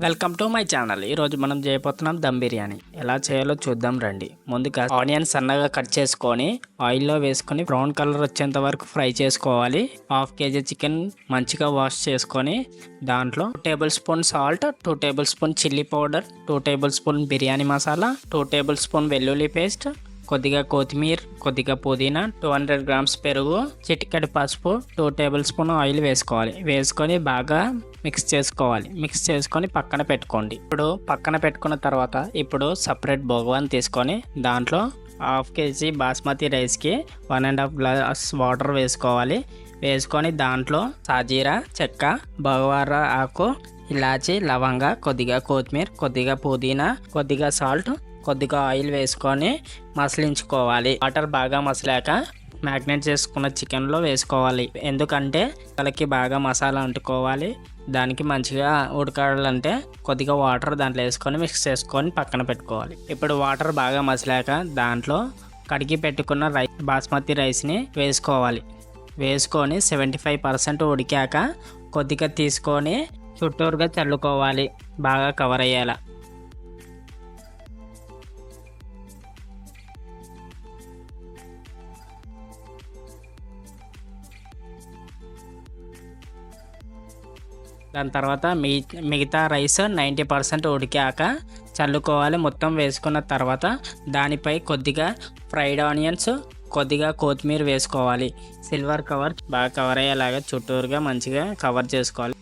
Welcome to my channel. ఈరోజు మనం చేయబోతున్నాం దమ్ బిర్యానీ. ఎలా చేయాలో చూద్దాం రండి. ముందుగా ఆనియన్స్ సన్నగా కట్ చేసుకొని ఆయిల్లో వేసుకొని బ్రౌన్ కలర్ వచ్చేంత వరకు ఫ్రై చేసుకోవాలి. 1/2 kg చికెన్ మంచిగా వాష్ చేసుకొని దాంట్లో 2 table spoon salt, 2 table spoon chilli powder, 2 table spoon biryani masala, 2 table spoon వెల్లుల్లి పేస్ట్, కొద్దిగా కొత్తిమీర, కొద్దిగా పుదీనా, 200 గ్రామ్స్ పెరుగు, చిటికెడు పసుపు, 2 టేబుల్ స్పూన్ ఆయిల్ వేసుకోవాలి. వేసుకొని బాగా మిక్స్ చేసుకోవాలి. మిక్స్ చేసుకొని పక్కన పెట్టుకోండి. ఇప్పుడు పక్కన పెట్టుకున్న తర్వాత ఇప్పుడు సపరేట్ భగవాన్ తీసుకొని దాంట్లో 1/2 kg బాస్మతి రైస్కి 1.5 గ్లాస్ వాటర్ వేసుకోవాలి. వేసుకొని దాంట్లో సాజీరా, చెక్క, బగవార ఆకు, ఇలాచి, లవంగ, కొద్దిగా కొత్తిమీర, కొద్దిగా పుదీనా, కొద్దిగా సాల్ట్, కొద్దిగా ఆయిల్ వేసుకొని మసలించుకోవాలి. వాటర్ బాగా మసలాక మ్యాగ్నేట్ చేసుకున్న చికెన్లో వేసుకోవాలి. ఎందుకంటే వాళ్ళకి బాగా మసాలా అంటుకోవాలి. దానికి మంచిగా ఉడకాలంటే కొద్దిగా వాటర్ దాంట్లో వేసుకొని మిక్స్ చేసుకొని పక్కన పెట్టుకోవాలి. ఇప్పుడు వాటర్ బాగా మసలాక దాంట్లో కడిగి పెట్టుకున్న బాస్మతి రైస్ని వేసుకోవాలి. వేసుకొని 75% ఉడికాక కొద్దిగా తీసుకొని చుట్టూరుగా చల్లుకోవాలి. బాగా కవర్ అయ్యేలా. దాని తర్వాత మిగతా రైస్ 90% ఉడికాక చల్లుకోవాలి. మొత్తం వేసుకున్న తర్వాత దానిపై కొద్దిగా ఫ్రైడ్ ఆనియన్స్, కొద్దిగా కొత్తిమీర వేసుకోవాలి. సిల్వర్ కవర్ బాగా కవర్ అయ్యేలాగా చుట్టూరుగా మంచిగా కవర్ చేసుకోవాలి.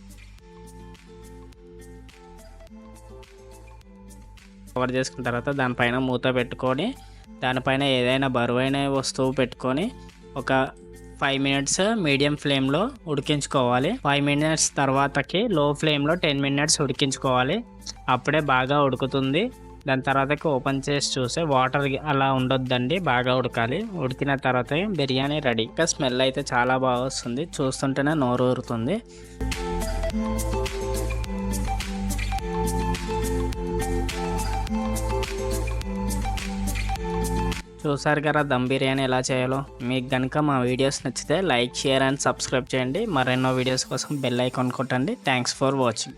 కవర్ చేసుకున్న తర్వాత దానిపైన మూత పెట్టుకొని దానిపైన ఏదైనా బరువైన వస్తువు పెట్టుకొని ఒక 5 మినిట్స్ మీడియం ఫ్లేమ్లో ఉడికించుకోవాలి. 5 మినిట్స్ తర్వాతకి లో ఫ్లేమ్లో 10 మినిట్స్ ఉడికించుకోవాలి. అప్పుడే బాగా ఉడుకుతుంది. దాని తర్వాతకి ఓపెన్ చేసి చూస్తే వాటర్ అలా ఉండొద్దండి, బాగా ఉడకాలి. ఉడికిన తర్వాత బిర్యానీ రెడీ. ఇంకా స్మెల్ అయితే చాలా బాగా వస్తుంది. చూస్తుంటేనే నోరు ఊరుతుంది. చూసారు కదా దమ్ బిర్యానీ ఎలా చేయాలో. మీకు కనుక మా వీడియోస్ నచ్చితే లైక్, షేర్ అండ్ సబ్స్క్రైబ్ చేయండి. మరెన్నో వీడియోస్ కోసం బెల్ ఐకాన్ కొట్టండి. Thanks for watching.